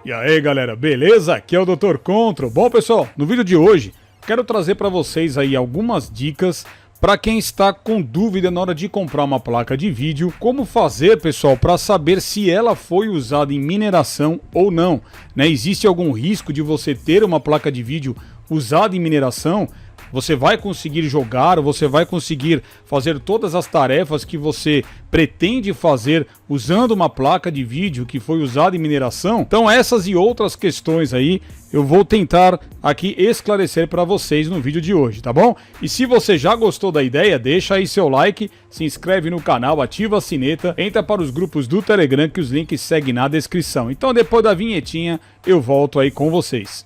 E aí galera, beleza? Aqui é o Dr. Contro. Bom pessoal, no vídeo de hoje quero trazer para vocês aí algumas dicas para quem está com dúvida na hora de comprar uma placa de vídeo. Como fazer, pessoal, para saber se ela foi usada em mineração ou não, né? Existe algum risco de você ter uma placa de vídeo usada em mineração? Você vai conseguir jogar, você vai conseguir fazer todas as tarefas que você pretende fazer usando uma placa de vídeo que foi usada em mineração? Então essas e outras questões aí eu vou tentar aqui esclarecer para vocês no vídeo de hoje, tá bom? E se você já gostou da ideia, deixa aí seu like, se inscreve no canal, ativa a sineta, entra para os grupos do Telegram que os links seguem na descrição. Então depois da vinhetinha eu volto aí com vocês.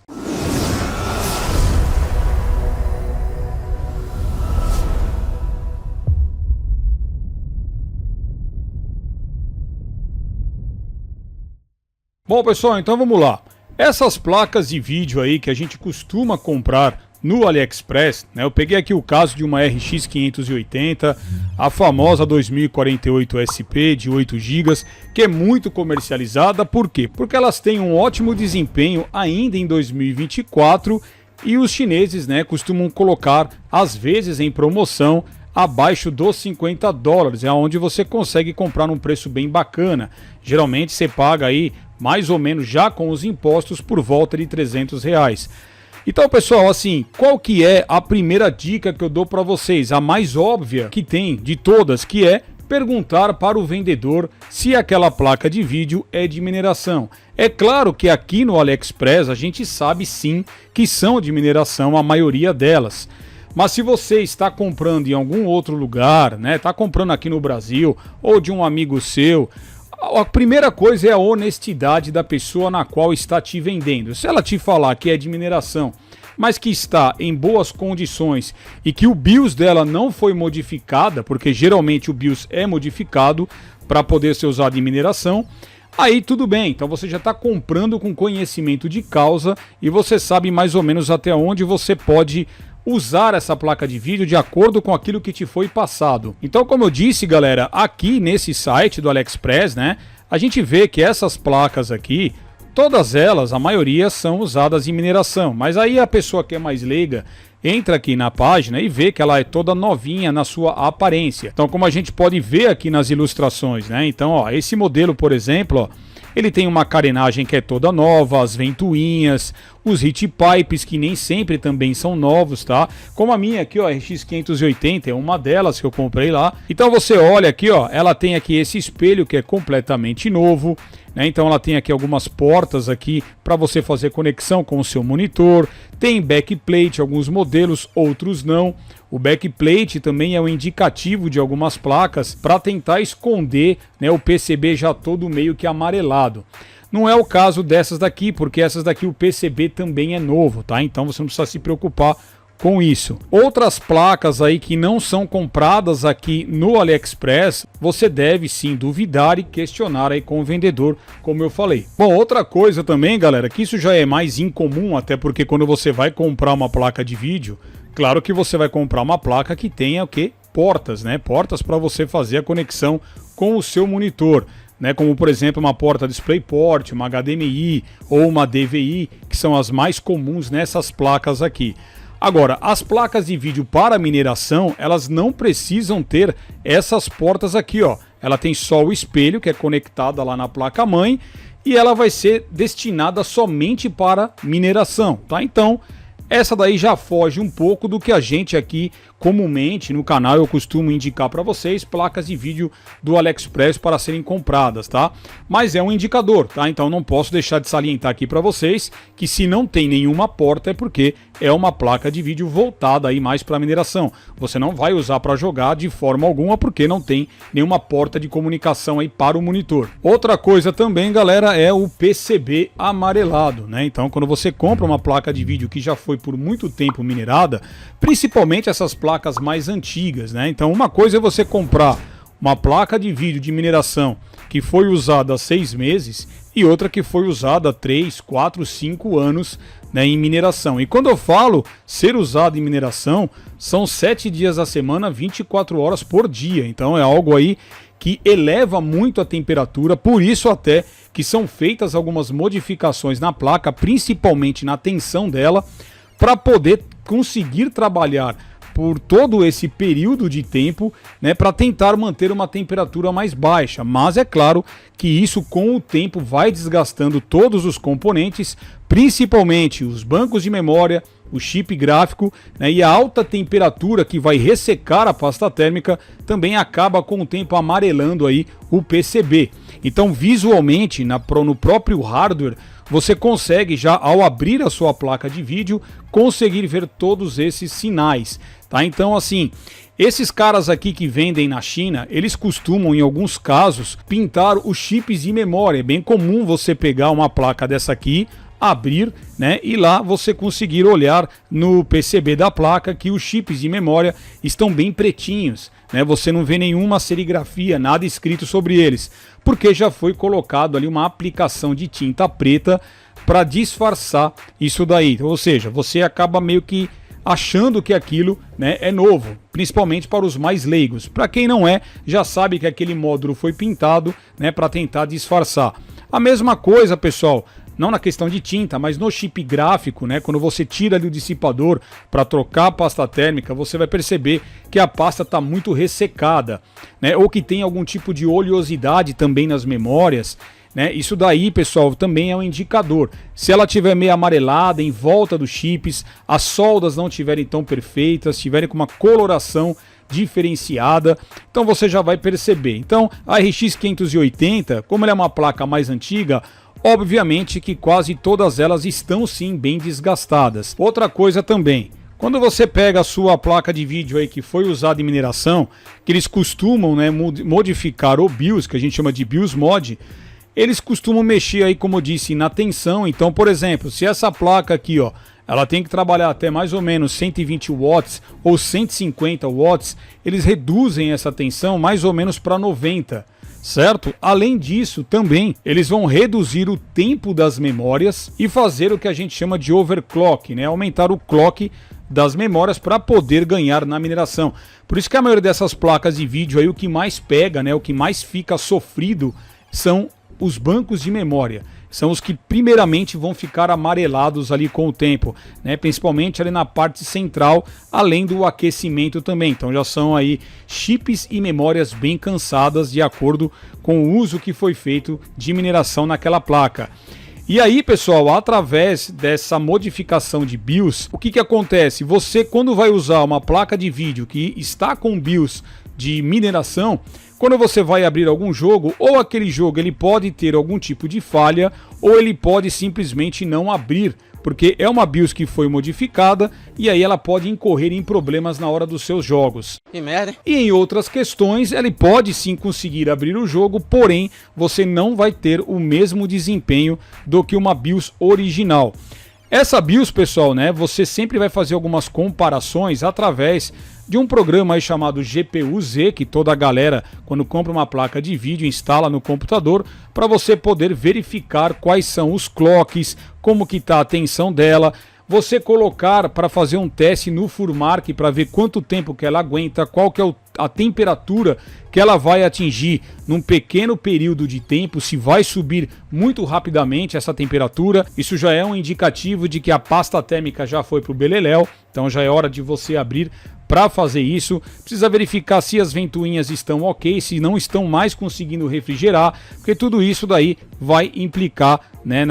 Bom pessoal, então vamos lá. Essas placas de vídeo aí que a gente costuma comprar no AliExpress, né? Eu peguei aqui o caso de uma RX 580, a famosa 2048 SP de 8 GB, que é muito comercializada. Por quê? Porque elas têm um ótimo desempenho ainda em 2024 e os chineses, né, costumam colocar às vezes em promoção abaixo dos $50, é onde você consegue comprar num preço bem bacana. Geralmente você paga aí mais ou menos já com os impostos por volta de R$300. Então pessoal, assim, qual que é a primeira dica que eu dou para vocês? A mais óbvia que tem de todas, que é perguntar para o vendedor se aquela placa de vídeo é de mineração. É claro que aqui no AliExpress a gente sabe sim que são de mineração a maioria delas. Mas se você está comprando em algum outro lugar, né, está comprando aqui no Brasil ou de um amigo seu, a primeira coisa é a honestidade da pessoa na qual está te vendendo. Se ela te falar que é de mineração, mas que está em boas condições e que o BIOS dela não foi modificada, porque geralmente o BIOS é modificado para poder ser usado em mineração, aí tudo bem, então você já está comprando com conhecimento de causa e você sabe mais ou menos até onde você pode usar essa placa de vídeo de acordo com aquilo que te foi passado. Então, como eu disse, galera, aqui nesse site do AliExpress, né, a gente vê que essas placas aqui, todas elas, a maioria são usadas em mineração, mas aí a pessoa que é mais leiga entra aqui na página e vê que ela é toda novinha na sua aparência. Então, como a gente pode ver aqui nas ilustrações, né, então, ó, esse modelo, por exemplo, ó, ele tem uma carenagem que é toda nova, as ventoinhas, os heat pipes que nem sempre também são novos, tá? Como a minha aqui, ó, RX 580, é uma delas que eu comprei lá. Então você olha aqui, ó, ela tem aqui esse espelho que é completamente novo, né? Então ela tem aqui algumas portas aqui para você fazer conexão com o seu monitor. Tem backplate, alguns modelos, outros não. O backplate também é um indicativo de algumas placas para tentar esconder, né, o PCB já todo meio que amarelado. Não é o caso dessas daqui, porque essas daqui o PCB também é novo, tá? Então você não precisa se preocupar com isso. Outras placas aí que não são compradas aqui no AliExpress, você deve sim duvidar e questionar aí com o vendedor, como eu falei. Bom, outra coisa também, galera, que isso já é mais incomum, até porque quando você vai comprar uma placa de vídeo, claro que você vai comprar uma placa que tenha o quê? Portas, né? Portas para você fazer a conexão com o seu monitor, né? Como por exemplo uma porta DisplayPort, uma HDMI ou uma DVI, que são as mais comuns nessas placas aqui. Agora, as placas de vídeo para mineração, elas não precisam ter essas portas aqui, ó. Ela tem só o espelho que é conectada lá na placa-mãe e ela vai ser destinada somente para mineração, tá? Então, essa daí já foge um pouco do que a gente aqui comumente no canal eu costumo indicar para vocês, placas de vídeo do AliExpress para serem compradas, tá? Mas é um indicador, tá? Então não posso deixar de salientar aqui para vocês que se não tem nenhuma porta é porque é uma placa de vídeo voltada aí mais para mineração. Você não vai usar para jogar de forma alguma porque não tem nenhuma porta de comunicação aí para o monitor. Outra coisa também, galera, é o PCB amarelado, né? Então quando você compra uma placa de vídeo que já foi por muito tempo minerada, principalmente essas placas mais antigas, né? Então uma coisa é você comprar uma placa de vídeo de mineração que foi usada há 6 meses e outra que foi usada há 3, 4, 5 anos, né, em mineração. E quando eu falo ser usado em mineração, são 7 dias da semana, 24 horas por dia. Então é algo aí que eleva muito a temperatura, por isso até que são feitas algumas modificações na placa, principalmente na tensão dela, para poder conseguir trabalhar por todo esse período de tempo, né, para tentar manter uma temperatura mais baixa. Mas é claro que isso com o tempo vai desgastando todos os componentes, principalmente os bancos de memória, o chip gráfico, né, e a alta temperatura que vai ressecar a pasta térmica também acaba com o tempo amarelando aí o PCB. Então visualmente no próprio hardware você consegue já, ao abrir a sua placa de vídeo, conseguir ver todos esses sinais, tá? Então assim, esses caras aqui que vendem na China, eles costumam em alguns casos pintar os chips de memória. É bem comum você pegar uma placa dessa aqui, abrir, né, e lá você conseguir olhar no PCB da placa que os chips de memória estão bem pretinhos, né? Você não vê nenhuma serigrafia, nada escrito sobre eles, porque já foi colocado ali uma aplicação de tinta preta para disfarçar isso daí. Ou seja, você acaba meio que achando que aquilo, né, é novo, principalmente para os mais leigos. Para quem não é, já sabe que aquele módulo foi pintado, né, para tentar disfarçar. A mesma coisa, pessoal, não na questão de tinta, mas no chip gráfico, né? Quando você tira ali o dissipador para trocar a pasta térmica, você vai perceber que a pasta está muito ressecada, né? Ou que tem algum tipo de oleosidade também nas memórias, né? Isso daí, pessoal, também é um indicador. Se ela tiver meio amarelada em volta dos chips, as soldas não estiverem tão perfeitas, estiverem com uma coloração diferenciada, então você já vai perceber. Então a RX 580, como ela é uma placa mais antiga, obviamente que quase todas elas estão sim bem desgastadas. Outra coisa também, quando você pega a sua placa de vídeo aí que foi usada em mineração, que eles costumam, né, modificar o BIOS, que a gente chama de BIOS Mod, eles costumam mexer aí, como eu disse, na tensão. Então, por exemplo, se essa placa aqui, ó, ela tem que trabalhar até mais ou menos 120 watts ou 150 watts, eles reduzem essa tensão mais ou menos para 90. Certo? Além disso, também eles vão reduzir o tempo das memórias e fazer o que a gente chama de overclock, né? Aumentar o clock das memórias para poder ganhar na mineração. Por isso que a maioria dessas placas de vídeo aí, o que mais pega, né? O que mais fica sofrido são os bancos de memória. São os que primeiramente vão ficar amarelados ali com o tempo, né? Principalmente ali na parte central, além do aquecimento também. Então já são aí chips e memórias bem cansadas de acordo com o uso que foi feito de mineração naquela placa. E aí, pessoal, através dessa modificação de BIOS, o que acontece? Você, quando vai usar uma placa de vídeo que está com BIOS de mineração, quando você vai abrir algum jogo, ou aquele jogo ele pode ter algum tipo de falha, ou ele pode simplesmente não abrir, porque é uma BIOS que foi modificada e aí ela pode incorrer em problemas na hora dos seus jogos. Que merda, hein? E em outras questões, ele pode sim conseguir abrir o jogo, porém você não vai ter o mesmo desempenho do que uma BIOS original. Essa BIOS, pessoal, né, você sempre vai fazer algumas comparações através de um programa aí chamado GPU-Z, que toda a galera, quando compra uma placa de vídeo, instala no computador, para você poder verificar quais são os clocks, como que está a tensão dela, você colocar para fazer um teste no Furmark para ver quanto tempo que ela aguenta, qual que é a temperatura que ela vai atingir num pequeno período de tempo, se vai subir muito rapidamente essa temperatura. Isso já é um indicativo de que a pasta térmica já foi para o beleléu, então já é hora de você abrir para fazer isso. Precisa verificar se as ventoinhas estão ok, se não estão mais conseguindo refrigerar, porque tudo isso daí vai implicar, né,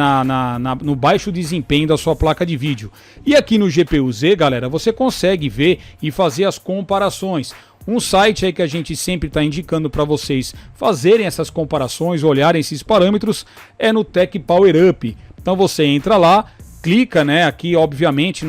no baixo desempenho da sua placa de vídeo. E aqui no GPU-Z, galera, você consegue ver e fazer as comparações. Um site aí que a gente sempre está indicando para vocês fazerem essas comparações, olharem esses parâmetros, é no Tech Power Up. Então você entra lá, clica, né, aqui obviamente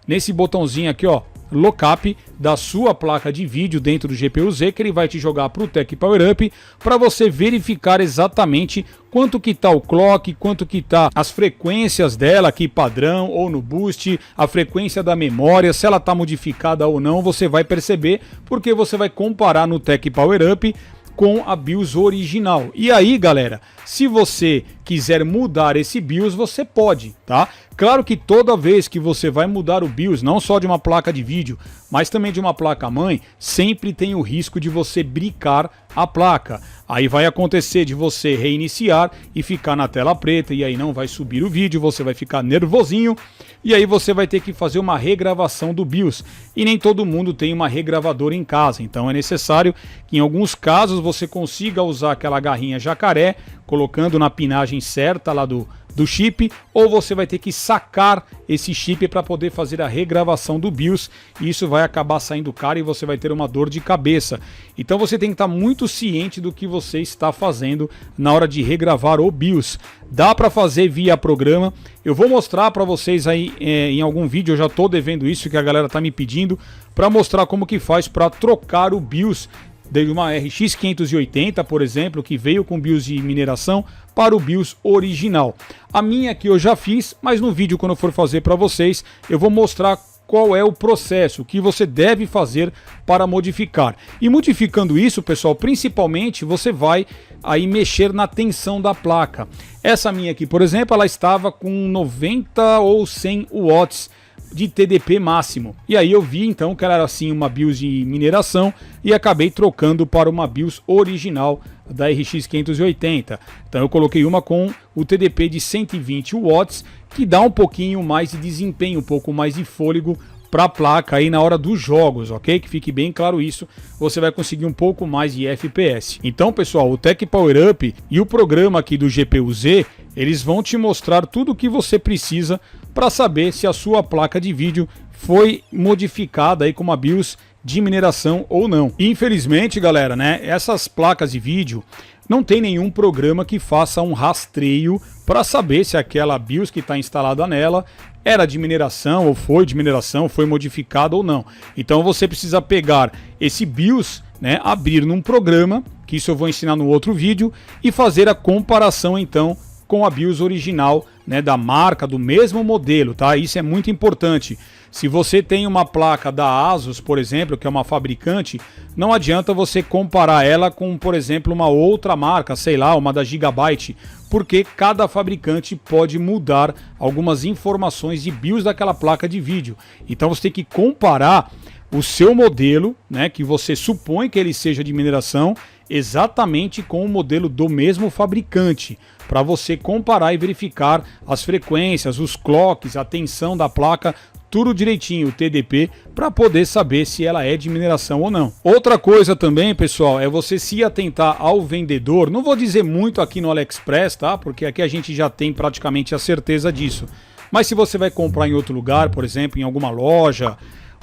nesse botãozinho aqui, ó, lookup da sua placa de vídeo dentro do GPU-Z, que ele vai te jogar para o Tech Power Up para você verificar exatamente quanto que tá o clock, quanto que tá as frequências dela aqui padrão ou no boost, a frequência da memória, se ela tá modificada ou não, você vai perceber, porque você vai comparar no Tech Power Up com a BIOS original. E aí, galera, se você quiser mudar esse BIOS, você pode, tá? Claro que toda vez que você vai mudar o BIOS, não só de uma placa de vídeo, mas também de uma placa-mãe, sempre tem o risco de você bricar a placa. Aí vai acontecer de você reiniciar e ficar na tela preta, e aí não vai subir o vídeo, você vai ficar nervosinho, e aí você vai ter que fazer uma regravação do BIOS. E nem todo mundo tem uma regravadora em casa, então é necessário que em alguns casos você consiga usar aquela garrinha jacaré, colocando na pinagem certa lá do chip, ou você vai ter que sacar esse chip para poder fazer a regravação do BIOS, e isso vai acabar saindo caro e você vai ter uma dor de cabeça. Então você tem que estar muito ciente do que você está fazendo na hora de regravar o BIOS. Dá para fazer via programa, eu vou mostrar para vocês aí em algum vídeo, eu já estou devendo isso que a galera tá me pedindo, para mostrar como que faz para trocar o BIOS de uma RX 580, por exemplo, que veio com BIOS de mineração para o BIOS original. A minha aqui eu já fiz, mas no vídeo quando eu for fazer para vocês, eu vou mostrar qual é o processo que você deve fazer para modificar. E modificando isso, pessoal, principalmente você vai aí mexer na tensão da placa. Essa minha aqui, por exemplo, ela estava com 90 ou 100 watts de TDP máximo. E aí eu vi então que ela era assim uma BIOS de mineração e acabei trocando para uma BIOS original da RX 580. Então eu coloquei uma com o TDP de 120 watts, que dá um pouquinho mais de desempenho, um pouco mais de fôlego para a placa aí na hora dos jogos, ok? Que fique bem claro isso, você vai conseguir um pouco mais de FPS. Então, pessoal, o Tech Power Up e o programa aqui do GPU-Z, eles vão te mostrar tudo o que você precisa para saber se a sua placa de vídeo foi modificada aí com uma BIOS de mineração ou não. Infelizmente, galera, né, essas placas de vídeo não tem nenhum programa que faça um rastreio para saber se aquela BIOS que está instalada nela era de mineração ou foi de mineração, foi modificada ou não. Então você precisa pegar esse BIOS, né, abrir num programa, que isso eu vou ensinar no outro vídeo, e fazer a comparação então com a BIOS original, né, da marca, do mesmo modelo, tá? Isso é muito importante. Se você tem uma placa da ASUS, por exemplo, que é uma fabricante, não adianta você comparar ela com, por exemplo, uma outra marca, sei lá, uma da Gigabyte, porque cada fabricante pode mudar algumas informações de BIOS daquela placa de vídeo. Então você tem que comparar o seu modelo, né, que você supõe que ele seja de mineração, exatamente com o modelo do mesmo fabricante, para você comparar e verificar as frequências, os clocks, a tensão da placa, tudo direitinho, o TDP, para poder saber se ela é de mineração ou não. Outra coisa também, pessoal, é você se atentar ao vendedor. Não vou dizer muito aqui no AliExpress, tá? Porque aqui a gente já tem praticamente a certeza disso. Mas se você vai comprar em outro lugar, por exemplo, em alguma loja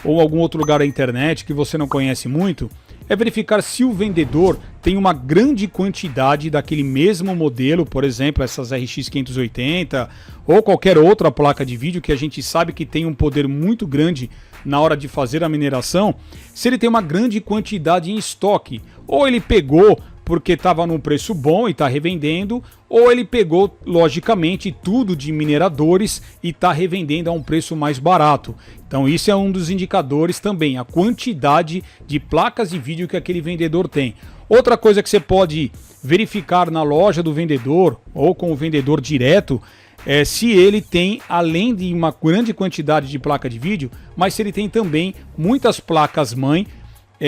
ou algum outro lugar da internet que você não conhece muito, é verificar se o vendedor tem uma grande quantidade daquele mesmo modelo, por exemplo, essas RX 580 ou qualquer outra placa de vídeo que a gente sabe que tem um poder muito grande na hora de fazer a mineração, se ele tem uma grande quantidade em estoque, ou ele pegou porque estava num preço bom e está revendendo, ou ele pegou, logicamente, tudo de mineradores e está revendendo a um preço mais barato. Então isso é um dos indicadores também, a quantidade de placas de vídeo que aquele vendedor tem. Outra coisa que você pode verificar na loja do vendedor ou com o vendedor direto é se ele tem, além de uma grande quantidade de placa de vídeo, mas se ele tem também muitas placas-mãe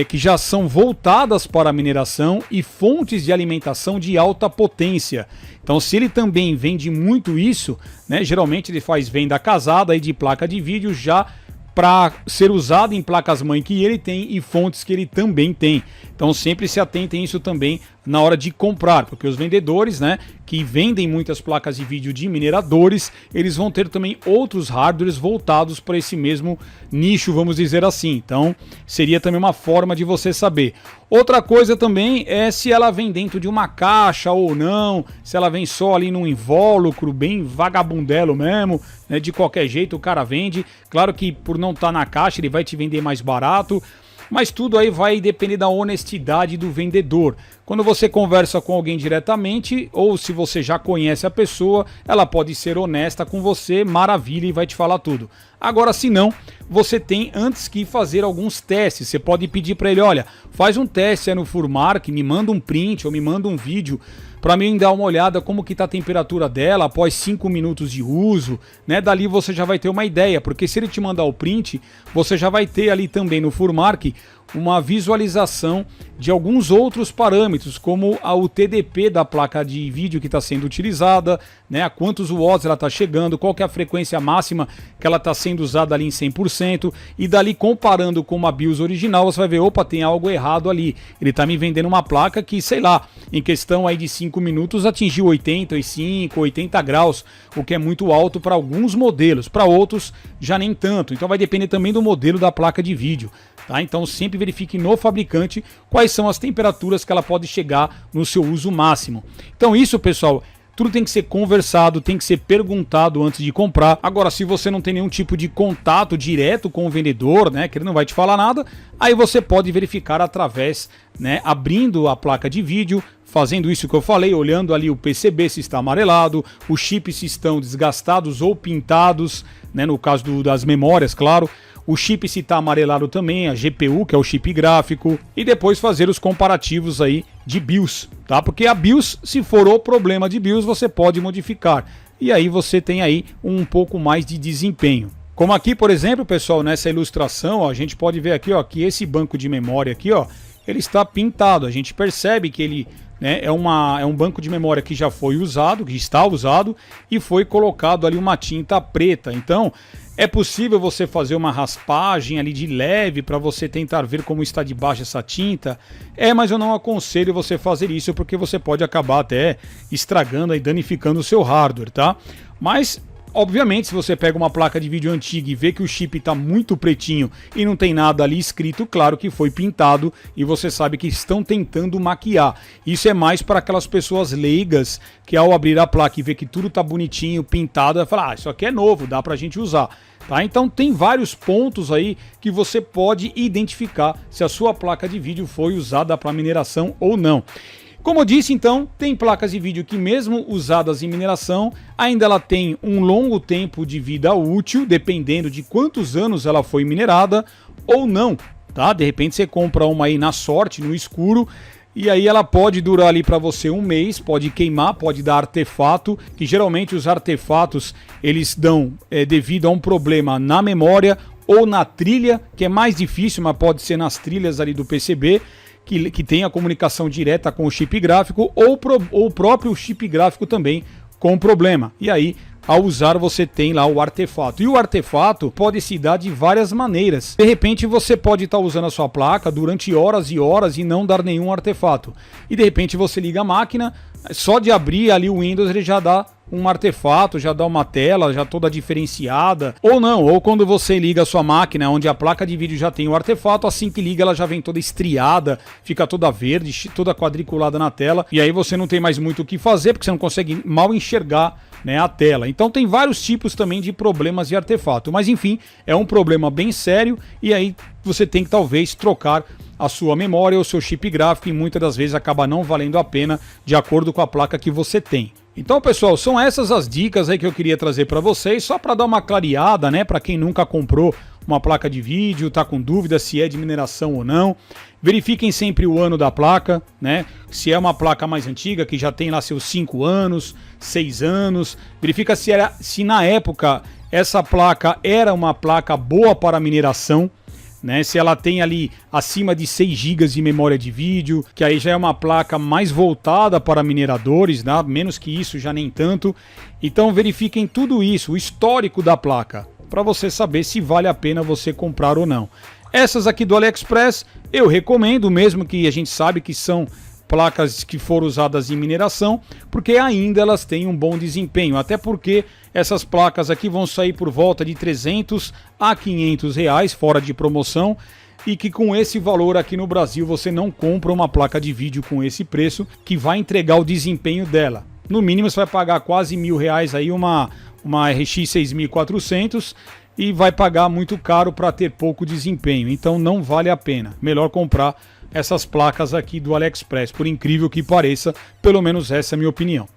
que já são voltadas para a mineração e fontes de alimentação de alta potência. Então, se ele também vende muito isso, né, geralmente ele faz venda casada aí de placa de vídeo já para ser usado em placas-mãe que ele tem e fontes que ele também tem. Então sempre se atentem a isso também na hora de comprar, porque os vendedores, né, que vendem muitas placas de vídeo de mineradores, eles vão ter também outros hardwares voltados para esse mesmo nicho, vamos dizer assim. Então seria também uma forma de você saber. Outra coisa também é se ela vem dentro de uma caixa ou não, se ela vem só ali num invólucro, bem vagabundelo mesmo, né, de qualquer jeito o cara vende. Claro que por não estar na caixa ele vai te vender mais barato, mas tudo aí vai depender da honestidade do vendedor. Quando você conversa com alguém diretamente, ou se você já conhece a pessoa, ela pode ser honesta com você, maravilha, e vai te falar tudo. Agora, se não, você tem antes que fazer alguns testes. Você pode pedir para ele, olha, faz um teste aí no Furmark, me manda um print ou me manda um vídeo para mim dar uma olhada como que tá a temperatura dela após 5 minutos de uso, né? Dali você já vai ter uma ideia, porque se ele te mandar o print, você já vai ter ali também no Furmark uma visualização de alguns outros parâmetros, como o TDP da placa de vídeo que está sendo utilizada, né, a quantos watts ela está chegando, qual que é a frequência máxima que ela está sendo usada ali em 100%, e dali comparando com uma BIOS original, você vai ver, opa, tem algo errado ali. Ele está me vendendo uma placa que, sei lá, em questão aí de 5 minutos atingiu 85, 80 graus, o que é muito alto para alguns modelos, para outros já nem tanto. Então vai depender também do modelo da placa de vídeo. Tá? Então sempre verifique no fabricante quais são as temperaturas que ela pode chegar no seu uso máximo. Então isso, pessoal, tudo tem que ser conversado, tem que ser perguntado antes de comprar. Agora, se você não tem nenhum tipo de contato direto com o vendedor, né, que ele não vai te falar nada, aí você pode verificar através, né, abrindo a placa de vídeo, fazendo isso que eu falei, olhando ali o PCB se está amarelado, os chips se estão desgastados ou pintados, né, no caso das memórias, claro. O chip se está amarelado também, a GPU, que é o chip gráfico, e depois fazer os comparativos aí de BIOS, tá? Porque a BIOS, se for o problema de BIOS, você pode modificar. E aí você tem aí um pouco mais de desempenho. Como aqui, por exemplo, pessoal, nessa ilustração, ó, a gente pode ver aqui, ó, que esse banco de memória aqui, ó, ele está pintado. A gente percebe que ele, né, é um banco de memória que já foi usado, que está usado, e foi colocado ali uma tinta preta. Então, é possível você fazer uma raspagem ali de leve para você tentar ver como está debaixo essa tinta? Mas eu não aconselho você fazer isso porque você pode acabar até estragando e danificando o seu hardware, tá? Mas, obviamente, se você pega uma placa de vídeo antiga e vê que o chip está muito pretinho e não tem nada ali escrito, claro que foi pintado e você sabe que estão tentando maquiar. Isso é mais para aquelas pessoas leigas que ao abrir a placa e ver que tudo está bonitinho, pintado, vai falar, isso aqui é novo, dá para a gente usar. Tá? Então tem vários pontos aí que você pode identificar se a sua placa de vídeo foi usada para mineração ou não. Como eu disse, então, tem placas de vídeo que mesmo usadas em mineração, ainda ela tem um longo tempo de vida útil, dependendo de quantos anos ela foi minerada ou não, tá? De repente você compra uma aí na sorte, no escuro, e aí ela pode durar ali para você um mês, pode queimar, pode dar artefato, que geralmente os artefatos eles dão devido a um problema na memória ou na trilha, que é mais difícil, mas pode ser nas trilhas ali do PCB, que tem a comunicação direta com o chip gráfico, ou o próprio chip gráfico também com problema. E aí, ao usar, você tem lá o artefato. E o artefato pode se dar de várias maneiras. De repente, você pode estar usando a sua placa durante horas e horas e não dar nenhum artefato. E de repente, você liga a máquina, só de abrir ali o Windows, ele já dá um artefato, já dá uma tela já toda diferenciada, ou não, ou quando você liga a sua máquina onde a placa de vídeo já tem o artefato, assim que liga ela já vem toda estriada, fica toda verde, toda quadriculada na tela, e aí você não tem mais muito o que fazer, porque você não consegue mal enxergar, né, a tela. Então tem vários tipos também de problemas de artefato, mas enfim, é um problema bem sério, e aí você tem que talvez trocar a sua memória ou seu chip gráfico, e muitas das vezes acaba não valendo a pena de acordo com a placa que você tem. Então, pessoal, são essas as dicas aí que eu queria trazer para vocês, só para dar uma clareada, né, para quem nunca comprou uma placa de vídeo, tá com dúvida se é de mineração ou não. Verifiquem sempre o ano da placa, né? Se é uma placa mais antiga, que já tem lá seus 5 anos, 6 anos. Verifica se na época essa placa era uma placa boa para mineração, né? Se ela tem ali acima de 6 GB de memória de vídeo, que aí já é uma placa mais voltada para mineradores, né? Menos que isso já nem tanto. Então verifiquem tudo isso, o histórico da placa, para você saber se vale a pena você comprar ou não. Essas aqui do AliExpress eu recomendo, mesmo que a gente sabe que são placas que foram usadas em mineração, porque ainda elas têm um bom desempenho, até porque essas placas aqui vão sair por volta de 300 a 500 reais fora de promoção, e que com esse valor aqui no Brasil você não compra uma placa de vídeo com esse preço que vai entregar o desempenho dela. No mínimo você vai pagar quase R$1.000 aí uma RX 6400 e vai pagar muito caro para ter pouco desempenho, então não vale a pena. Melhor comprar essas placas aqui do AliExpress, por incrível que pareça, pelo menos essa é a minha opinião.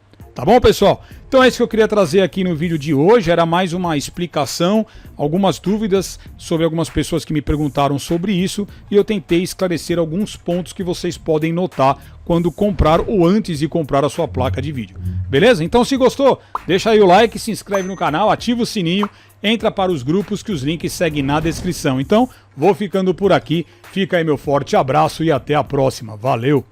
Tá bom, pessoal? Então é isso que eu queria trazer aqui no vídeo de hoje, era mais uma explicação, algumas dúvidas sobre algumas pessoas que me perguntaram sobre isso e eu tentei esclarecer alguns pontos que vocês podem notar quando comprar ou antes de comprar a sua placa de vídeo. Beleza? Então se gostou, deixa aí o like, se inscreve no canal, ativa o sininho, entra para os grupos que os links seguem na descrição. Então, vou ficando por aqui, fica aí meu forte abraço e até a próxima. Valeu!